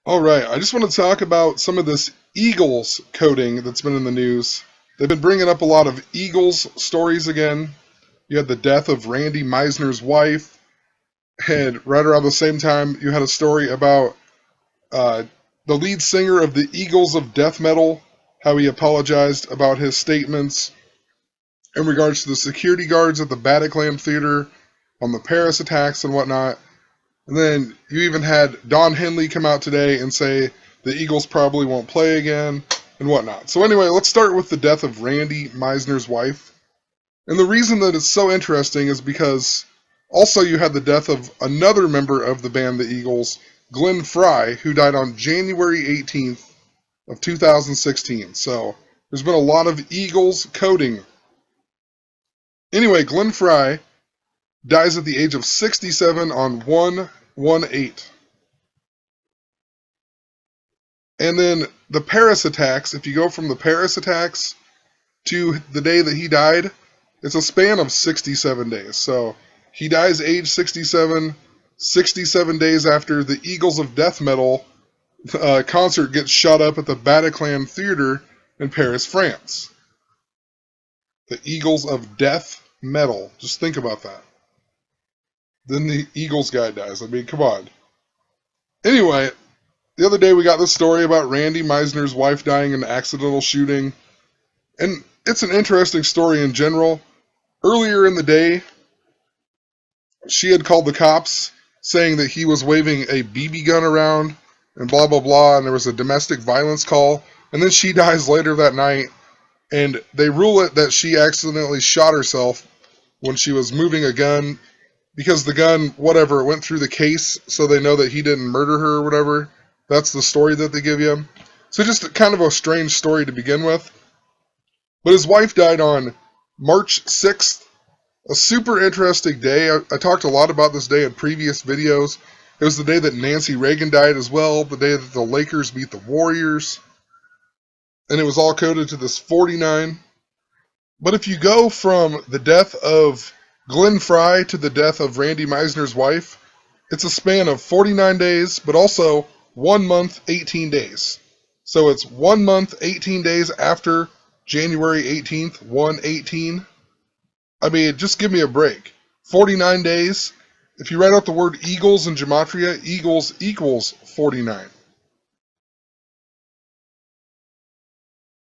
All right, I just want to talk about some of this Eagles coding that's been in the news. They've been bringing up a lot of Eagles stories again. You had the death of Randy Meisner's wife, and right around the same time, you had a story about uh, the lead singer of the Eagles of death metal, how he apologized about his statements in regards to the security guards at the Bataclan Theater on the Paris attacks and whatnot. And then you even had Don Henley come out today and say the Eagles probably won't play again and whatnot. So anyway, let's start with the death of Randy Meisner's wife. And the reason that it's so interesting is because also you had the death of another member of the band The Eagles, Glenn Frey, who died on January 18th of 2016. So there's been a lot of Eagles coding. Anyway, Glenn Frey dies at the age of 67 on 1/18. And then the Paris attacks, if you go from the Paris attacks to the day that he died, it's a span of 67 days. So he dies age 67, 67 days after the Eagles of Death Metal concert gets shot up at the Bataclan Theater in Paris, France. The Eagles of Death Metal. Just think about that. Then the Eagles guy dies. I mean, come on. Anyway, the other day we got this story about Randy Meisner's wife dying in an accidental shooting. And it's an interesting story in general. Earlier in the day, she had called the cops saying that he was waving a BB gun around and blah, blah, blah, and there was a domestic violence call. And then she dies later that night, and they rule it that she accidentally shot herself when she was moving a gun because the gun, whatever, it went through the case, so they know that he didn't murder her or whatever. That's the story that they give you. So just kind of a strange story to begin with. But his wife died on March 6th, a super interesting day. I talked a lot about this day in previous videos. It was the day that Nancy Reagan died as well, the day that the Lakers beat the Warriors. And it was all coded to this 49. But if you go from the death of Glenn Frey to the death of Randy Meisner's wife, it's a span of 49 days, but also 1 month, 18 days. So it's 1 month, 18 days after January 18th, 1/18. I mean, just give me a break. 49 days. If you write out the word Eagles in Gematria, Eagles equals 49.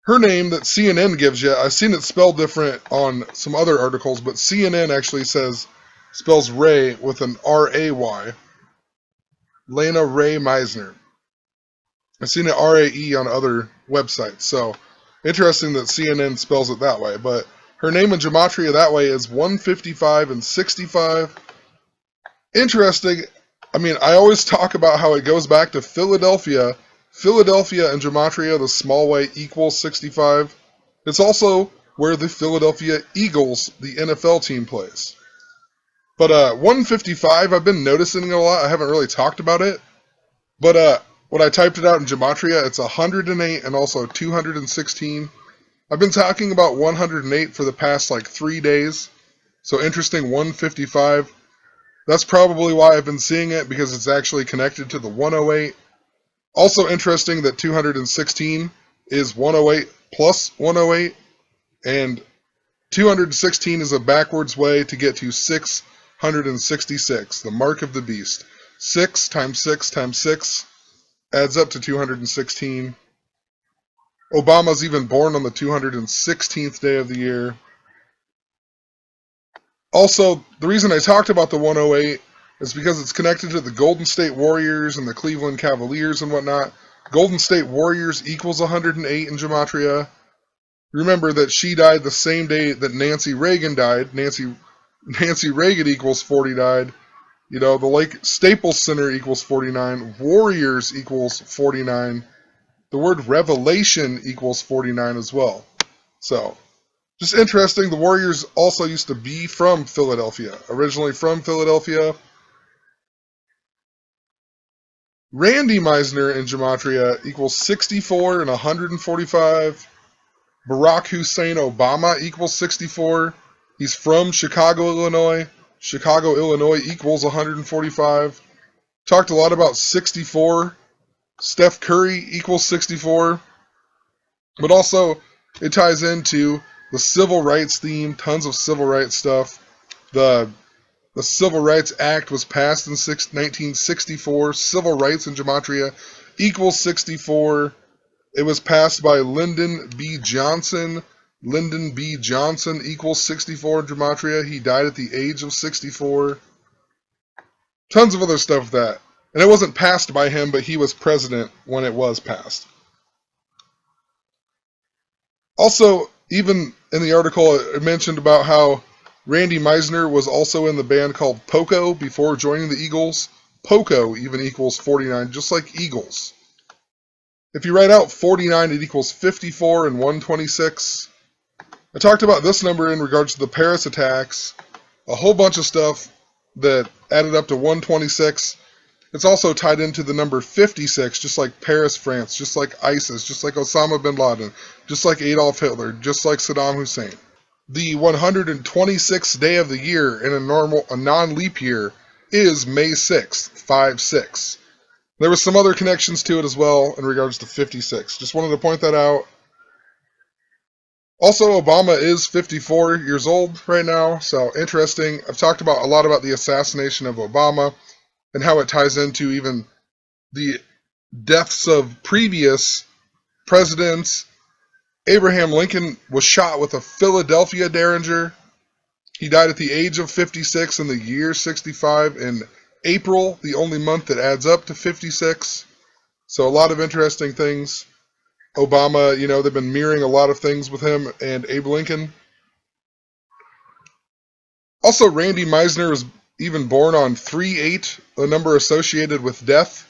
Her name that CNN gives you, I've seen it spelled different on some other articles, but CNN actually spells Ray with an R-A-Y. Lana Ray Meisner. I've seen it R-A-E on other websites, so interesting that CNN spells it that way. But her name in Gematria that way is 155 and 65. Interesting. I mean, I always talk about how it goes back to Philadelphia. Philadelphia and Gematria, the small way, equals 65. It's also where the Philadelphia Eagles, the NFL team, plays. But 155, I've been noticing it a lot. I haven't really talked about it. But when I typed it out in Gematria, it's 108 and also 216. I've been talking about 108 for the past like 3 days. So interesting, 155. That's probably why I've been seeing it, because it's actually connected to the 108. Also interesting that 216 is 108 plus 108, and 216 is a backwards way to get to 666, the mark of the beast. 6 times 6 times 6 adds up to 216. Obama's even born on the 216th day of the year. Also, the reason I talked about the 108 is because it's connected to the Golden State Warriors and the Cleveland Cavaliers and whatnot. Golden State Warriors equals 108 in Gematria. Remember that she died the same day that Nancy Reagan died. Nancy Reagan equals 40 died. You know, the Staples Center equals 49. Warriors equals 49. The word revelation equals 49 as well. So, just interesting. The Warriors also used to be from Philadelphia. Originally from Philadelphia. Randy Meisner in Gematria equals 64 and 145. Barack Hussein Obama equals 64. He's from Chicago, Illinois. Chicago, Illinois equals 145. Talked a lot about 64 Steph Curry equals 64. But also, it ties into the civil rights theme, tons of civil rights stuff. The the Civil Rights Act was passed in 1964. Civil rights in Gematria equals 64. It was passed by Lyndon B. Johnson. Lyndon B. Johnson equals 64 in Gematria. He died at the age of 64. Tons of other stuff with that. And it wasn't passed by him, but he was president when it was passed. Also, even in the article, it mentioned about how Randy Meisner was also in the band called Poco before joining the Eagles. Poco even equals 49, just like Eagles. If you write out 49, it equals 54 and 126. I talked about this number in regards to the Paris attacks. A whole bunch of stuff that added up to 126. It's also tied into the number 56, just like Paris, France, just like ISIS, just like Osama bin Laden, just like Adolf Hitler, just like Saddam Hussein. The 126th day of the year in a non-leap year is May 6th, 5-6. There was some other connections to it as well in regards to 56. Just wanted to point that out. Also, Obama is 54 years old right now, so interesting. I've talked about a lot about the assassination of Obama and how it ties into even the deaths of previous presidents. Abraham Lincoln was shot with a Philadelphia Derringer. He died at the age of 56 in the year 65 in April, the only month that adds up to 56. So a lot of interesting things. Obama, they've been mirroring a lot of things with him and Abe Lincoln. Also, Randy Meisner was even born on 3/8, a number associated with death.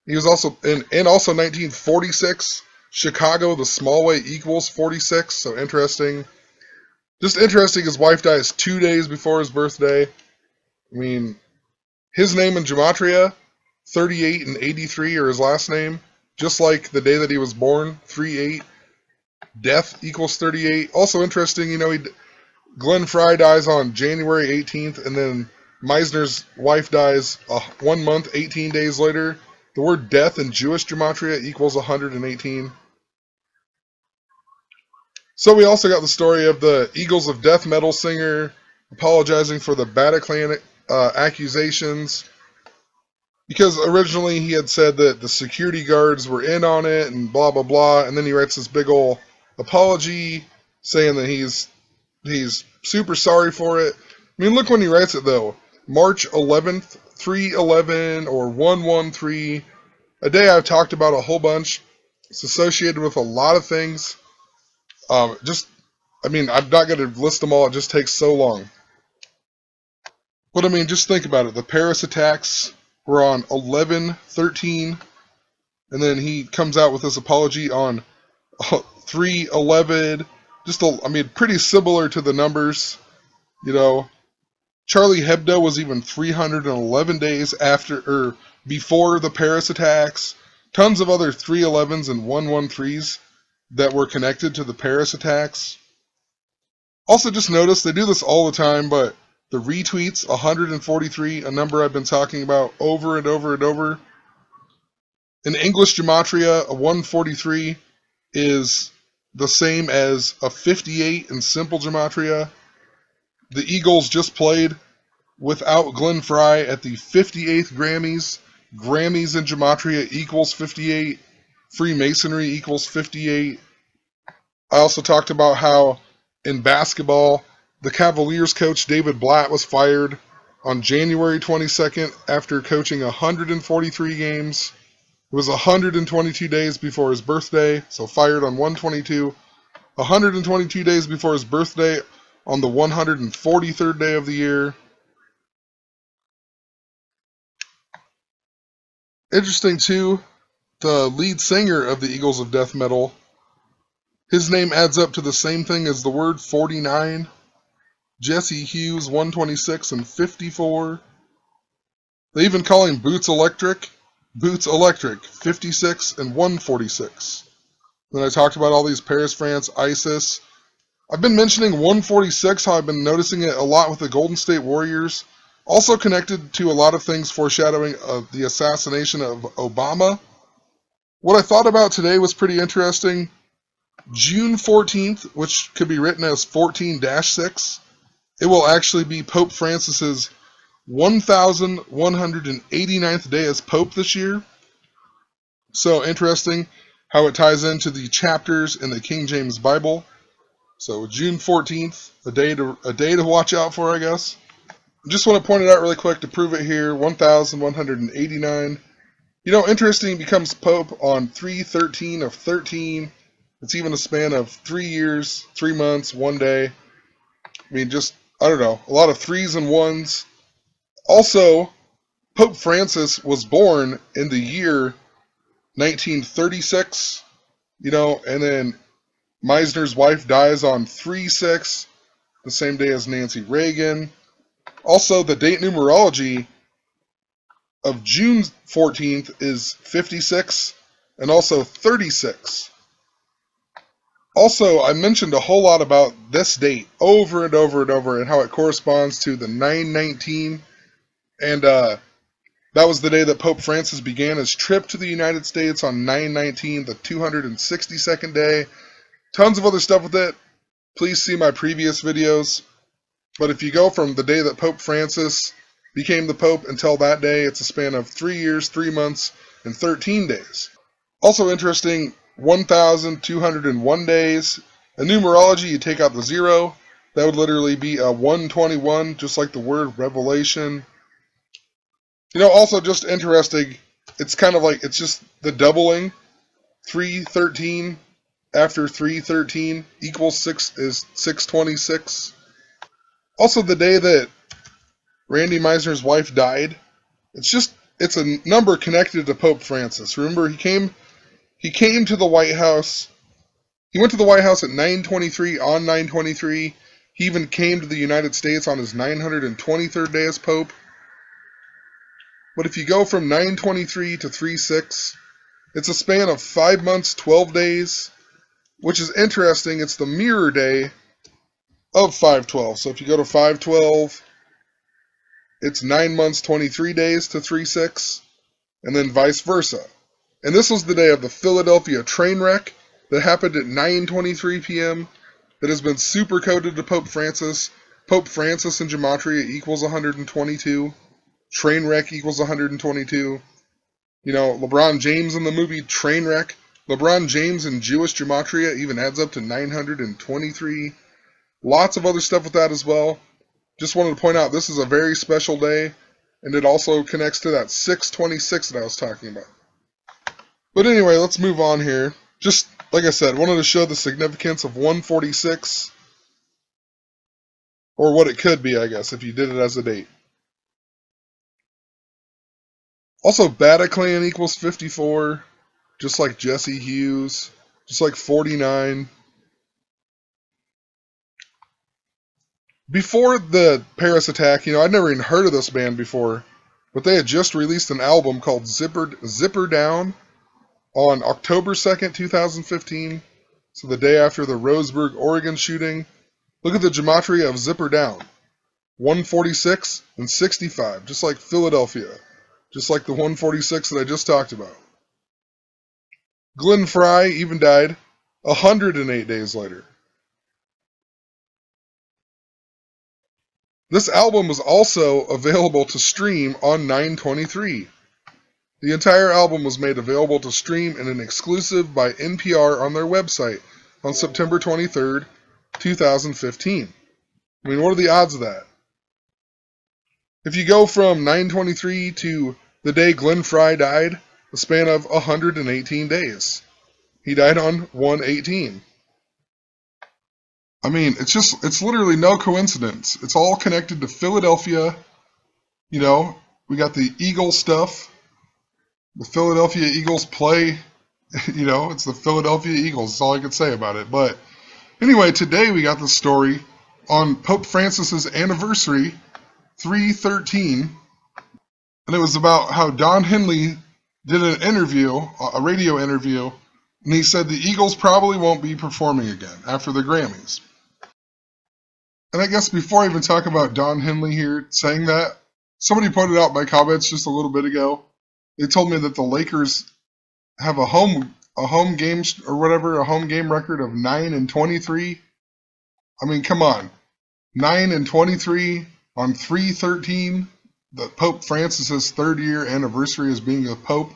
He was also in also 1946, Chicago, the small way equals 46, so interesting. Just interesting, his wife dies 2 days before his birthday. I mean, his name in Gematria, 38 and 83 are his last name, just like the day that he was born, 3/8. Death equals 38. Also interesting, Glenn Frey dies on January 18th, and then Meisner's wife dies 1 month, 18 days later. The word death in Jewish Gematria equals 118. So we also got the story of the Eagles of Death metal singer apologizing for the Bataclan accusations, because originally he had said that the security guards were in on it and blah blah blah, and then he writes this big ol' apology saying that he's super sorry for it. I mean, look when he writes it though. March 11th, 3/11 or 1/13, a day I've talked about a whole bunch. It's associated with a lot of things. I'm not going to list them all. It just takes so long. But I mean, just think about it. The Paris attacks were on 11/13, and then he comes out with this apology on 3/11. Pretty similar to the numbers. Charlie Hebdo was even 311 days before the Paris attacks. Tons of other 3/11s and 1/13s that were connected to the Paris attacks. Also, just notice they do this all the time, but the retweets, 143, a number I've been talking about over and over and over. In English Gematria, a 143 is the same as a 58 in simple Gematria. The Eagles just played without Glenn Frey at the 58th Grammys. Grammys in Gematria equals 58. Freemasonry equals 58. I also talked about how in basketball, the Cavaliers coach David Blatt was fired on January 22nd after coaching 143 games. It was 122 days before his birthday, so fired on 122. 122 days before his birthday on the 143rd day of the year. Interesting too, the lead singer of the Eagles of Death Metal, his name adds up to the same thing as the word 49. Jesse Hughes, 126 and 54. They even call him Boots Electric. Boots Electric, 56 and 146. Then I talked about all these Paris, France, ISIS. I've been mentioning 146, how I've been noticing it a lot with the Golden State Warriors. Also connected to a lot of things foreshadowing of the assassination of Obama. What I thought about today was pretty interesting. June 14th, which could be written as 14-6, it will actually be Pope Francis's 1,189th day as Pope this year. So interesting how it ties into the chapters in the King James Bible. So June 14th, a day to watch out for, I guess. Just want to point it out really quick to prove it here. 1,189. Interesting, becomes Pope on 3/13 of 13. It's even a span of 3 years, 3 months, 1 day. I don't know, a lot of threes and ones. Also, Pope Francis was born in the year 1936, and then Meisner's wife dies on 3/6, the same day as Nancy Reagan. Also, the date numerology of June 14th is 56 and also 36. Also, I mentioned a whole lot about this date over and over and over and how it corresponds to the 9/19, and that was the day that Pope Francis began his trip to the United States on 9/19, the 262nd day. Tons of other stuff with it. Please see my previous videos. But if you go from the day that Pope Francis became the Pope until that day, it's a span of 3 years, 3 months, and 13 days. Also interesting, 1,201 days. In numerology, you take out the 0. That would literally be a 121, just like the word revelation. Also just interesting, it's kind of like, it's just the doubling. 313 after 313 equals 6 is 626. Also, the day that Randy Meisner's wife died, it's a number connected to Pope Francis. Remember, he came to the White House. He went to the White House at 9/23 on 9/23. He even came to the United States on his 923rd day as Pope. But if you go from 9/23 to 3/6, it's a span of 5 months, 12 days, which is interesting. It's the mirror day of 5/12. So if you go to 5/12, it's 9 months, 23 days to 3/6, and then vice versa. And this was the day of the Philadelphia train wreck that happened at 9:23 p.m. that has been super coded to Pope Francis. Pope Francis in Gematria equals 122. Train wreck equals 122. LeBron James in the movie Trainwreck. LeBron James in Jewish Gematria even adds up to 923. Lots of other stuff with that as well. Just wanted to point out this is a very special day, and it also connects to that 626 that I was talking about. But anyway, let's move on here. Just like I said, wanted to show the significance of 146, or what it could be, I guess, if you did it as a date. Also, Bataclan equals 54, just like Jesse Hughes, just like 49. Before the Paris attack, I'd never even heard of this band before, but they had just released an album called Zipper Down on October 2nd, 2015, so the day after the Roseburg, Oregon shooting. Look at the gematria of Zipper Down. 146 and 65, just like Philadelphia, just like the 146 that I just talked about. Glenn Frey even died 108 days later. This album was also available to stream on 9/23. The entire album was made available to stream in an exclusive by NPR on their website on September 23rd, 2015. What are the odds of that? If you go from 9/23 to the day Glenn Frey died, a span of 118 days. He died on 1/18. It's literally no coincidence. It's all connected to Philadelphia. We got the Eagles stuff. The Philadelphia Eagles play. It's the Philadelphia Eagles. That's all I could say about it. But anyway, today we got the story on Pope Francis's anniversary, 3/13. And it was about how Don Henley did an interview, a radio interview, and he said the Eagles probably won't be performing again after the Grammys. And I guess before I even talk about Don Henley here saying that, somebody pointed out my comments just a little bit ago. They told me that the Lakers have a home game or whatever, a home game record of 9-23. I mean, come on, 9-23 on 313. The Pope Francis's third year anniversary as being the Pope.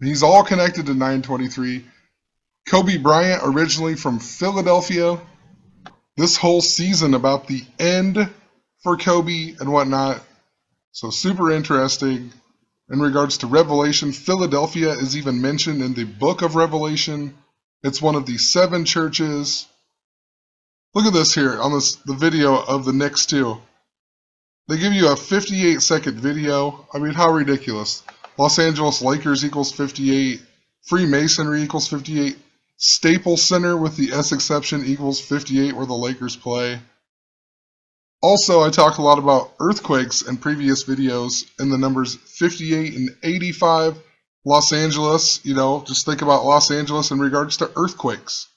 He's all connected to 923. Kobe Bryant, originally from Philadelphia. This whole season about the end for Kobe and whatnot. So super interesting. In regards to Revelation, Philadelphia is even mentioned in the book of Revelation. It's one of the 7 churches. Look at this here on the video of the Knicks too. They give you a 58-second video. I mean, how ridiculous. Los Angeles Lakers equals 58. Freemasonry equals 58. Staples Center with the S exception equals 58 where the Lakers play. Also, I talk a lot about earthquakes in previous videos in the numbers 58 and 85. Los Angeles, just think about Los Angeles in regards to earthquakes.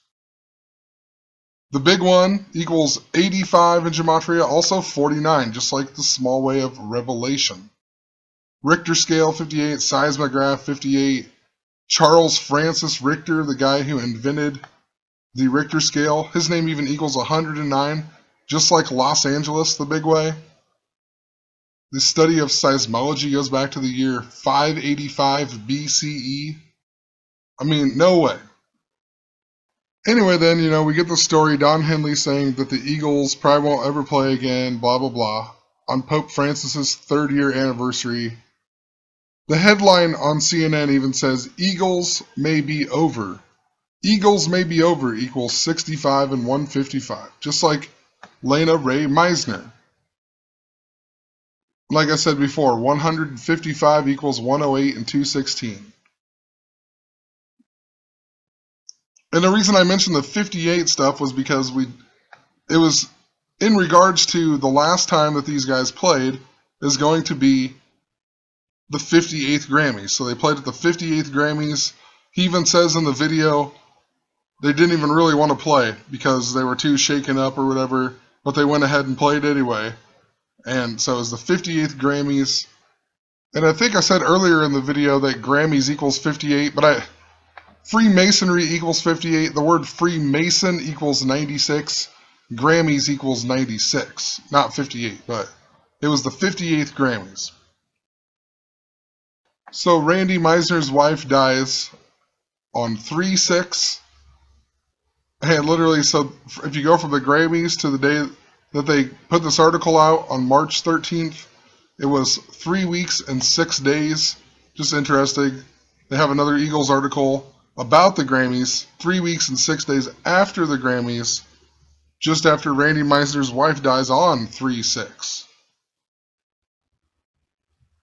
The big one equals 85 in Gematria, also 49, just like the small way of Revelation. Richter scale, 58. Seismograph, 58. Charles Francis Richter, the guy who invented the Richter scale, his name even equals 109, just like Los Angeles, the big way. The study of seismology goes back to the year 585 BCE. I mean, no way. Anyway, then, we get the story, Don Henley saying that the Eagles probably won't ever play again, blah, blah, blah, on Pope Francis's third year anniversary. The headline on CNN even says, Eagles may be over. Eagles may be over equals 65 and 155, just like Lana Ray Meisner. Like I said before, 155 equals 108 and 216. And the reason I mentioned the 58 stuff was because it was in regards to the last time that these guys played is going to be the 58th Grammys. So they played at the 58th Grammys. He even says in the video they didn't even really want to play because they were too shaken up or whatever, but they went ahead and played anyway. And so it was the 58th Grammys. And I think I said earlier in the video that Grammys equals 58, but Freemasonry equals 58. The word Freemason equals 96. Grammys equals 96. Not 58, but it was the 58th Grammys. So Randy Meisner's wife dies on 3/6. And literally, so if you go from the Grammys to the day that they put this article out on March 13th, it was 3 weeks and 6 days. Just interesting. They have another Eagles article about the Grammys 3 weeks and 6 days after the Grammys, just after Randy Meisner's wife dies on 3/6.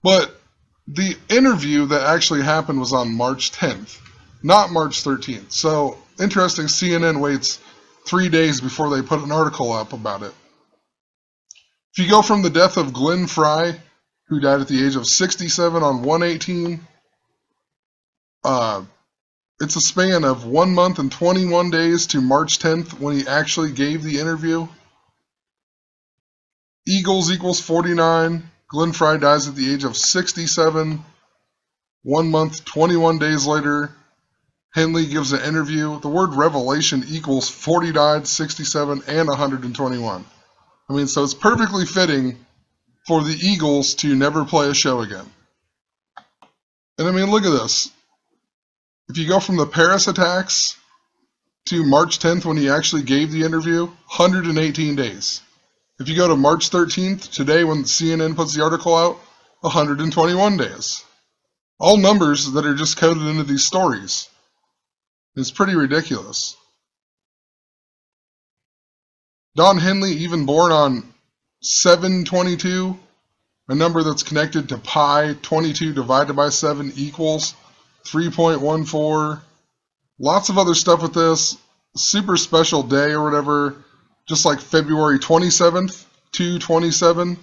But the interview that actually happened was on March 10th, not March 13th. So, interesting, CNN waits 3 days before they put an article up about it. If you go from the death of Glenn Frey, who died at the age of 67 on 1/18, it's a span of 1 month and 21 days to March 10th when he actually gave the interview. Eagles equals 49. Glenn Frey dies at the age of 67. 1 month, 21 days later, Henley gives an interview. The word Revelation equals 40 died, 67, and 121. I mean, so it's perfectly fitting for the Eagles to never play a show again. And I mean, look at this. If you go from the Paris attacks to March 10th when he actually gave the interview, 118 days. If you go to March 13th, today when CNN puts the article out, 121 days. All numbers that are just coded into these stories. It's pretty ridiculous. Don Henley, even born on 7/22, a number that's connected to pi, 22 divided by 7 equals 3.14. Lots of other stuff with this. Super special day or whatever, just like February 27th, 2/27,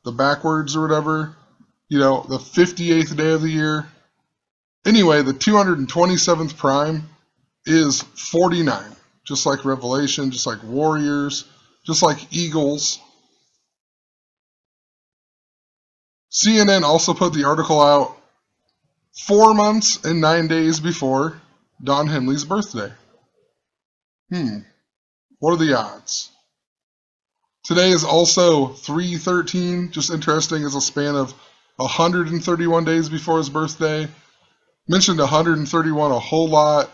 the backwards or whatever, the 58th day of the year. Anyway, the 227th prime is 49, just like Revelation, just like Warriors, just like Eagles. CNN also put the article out 4 months and 9 days before Don Henley's birthday. What are the odds? Today is also 3/13, just interesting, as a span of 131 days before his birthday. Mentioned 131 a whole lot.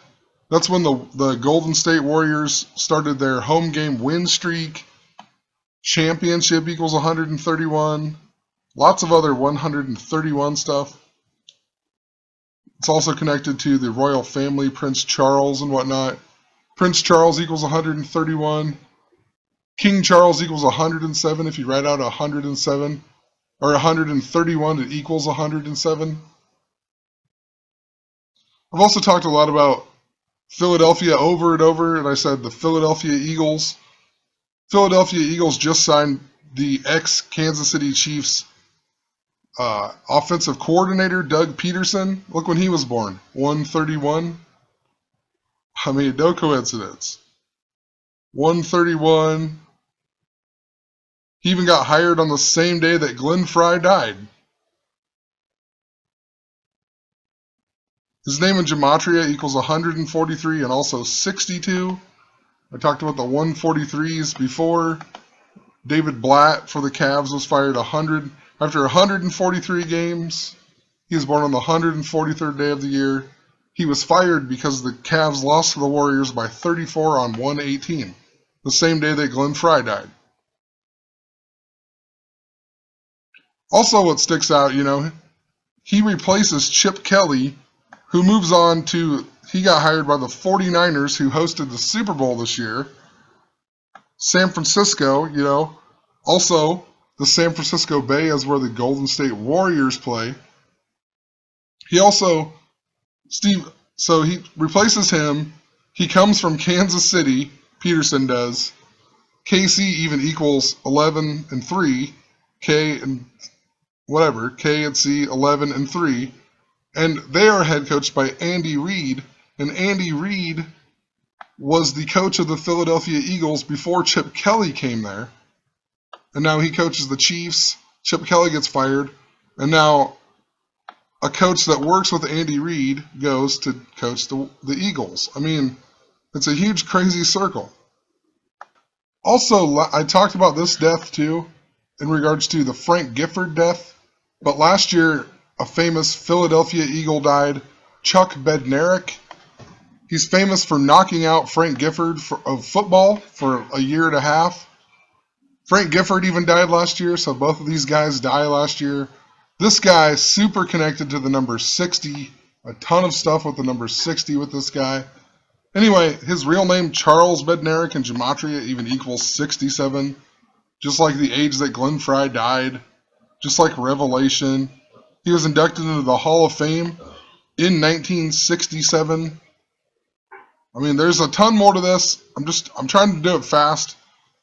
That's when the Golden State Warriors started their home game win streak. Championship equals 131. Lots of other 131 stuff. It's also connected to the royal family, Prince Charles and whatnot. Prince Charles equals 131. King Charles equals 107 if you write out 107. Or 131, it equals 107. I've also talked a lot about Philadelphia over and over, and I said the Philadelphia Eagles. Philadelphia Eagles just signed the ex-Kansas City Chiefs offensive coordinator, Doug Peterson. Look when he was born, 131. I mean, no coincidence. 131. He even got hired on the same day that Glenn Frey died. His name in Gematria equals 143 and also 62. I talked about the 143s before. David Blatt for the Cavs was fired after 143 games. He was born on the 143rd day of the year. He was fired because the Cavs lost to the Warriors by 34 on 118, the same day that Glenn Frey died. Also, what sticks out, he replaces Chip Kelly, who moves on to, he got hired by the 49ers, who hosted the Super Bowl this year. San Francisco, also the San Francisco Bay is where the Golden State Warriors play. He replaces him. He comes from Kansas City, Peterson does. KC even equals 11 and 3. K and C 11 and 3. And they are head coached by Andy Reid. And Andy Reid was the coach of the Philadelphia Eagles before Chip Kelly came there. And now he coaches the Chiefs. Chip Kelly gets fired. And now a coach that works with Andy Reid goes to coach the Eagles. I mean, it's a huge, crazy circle. Also, I talked about this death too, in regards to the Frank Gifford death. But last year, a famous Philadelphia Eagle died, Chuck Bednarik. He's famous for knocking out Frank Gifford of football for a year and a half. Frank Gifford even died last year, so both of these guys died last year. This guy, super connected to the number 60. A ton of stuff with the number 60 with this guy. Anyway, his real name, Charles Bednarik, in Gematria even equals 67. Just like the age that Glenn Frey died. Just like Revelation. He was inducted into the Hall of Fame in 1967. I mean, there's a ton more to this. I'm trying to do it fast.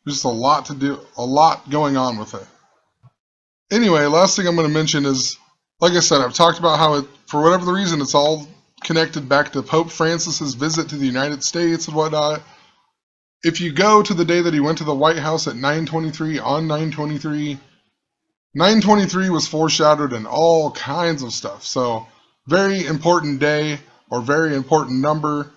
There's just a lot to do, a lot going on with it. Anyway, last thing I'm going to mention is, like I said, I've talked about how for whatever the reason, it's all connected back to Pope Francis's visit to the United States and whatnot. If you go to the day that he went to the White House at 9/23 on 9/23, 9/23 was foreshadowed in all kinds of stuff. So, very important day or very important number.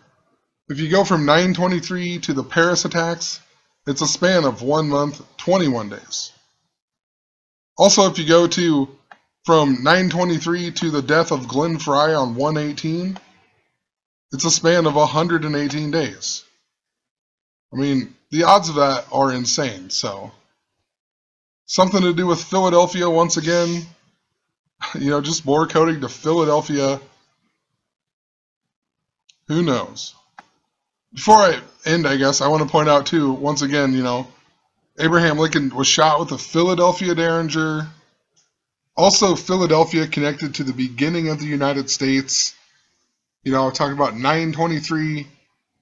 If you go from 9/23 to the Paris attacks, it's a span of 1 month, 21 days. Also, if you go from 9/23 to the death of Glenn Frey on 1/18, it's a span of 118 days. I mean, the odds of that are insane. So, something to do with Philadelphia once again. Just more coding to Philadelphia. Who knows? Before I end, I guess, I want to point out too, once again, Abraham Lincoln was shot with a Philadelphia Derringer. Also, Philadelphia connected to the beginning of the United States. Talking about 9/23.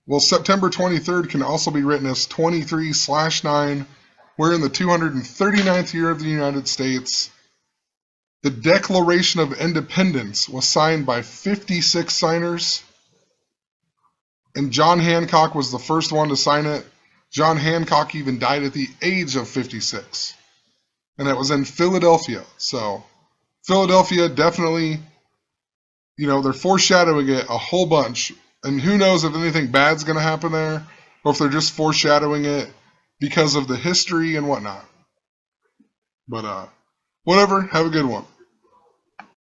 Well, September 23rd can also be written as 23/9. We're in the 239th year of the United States. The Declaration of Independence was signed by 56 signers. And John Hancock was the first one to sign it. John Hancock even died at the age of 56. And it was in Philadelphia. So, Philadelphia definitely they're foreshadowing it a whole bunch, and who knows if anything bad's going to happen there, or if they're just foreshadowing it because of the history and whatnot. But whatever, have a good one.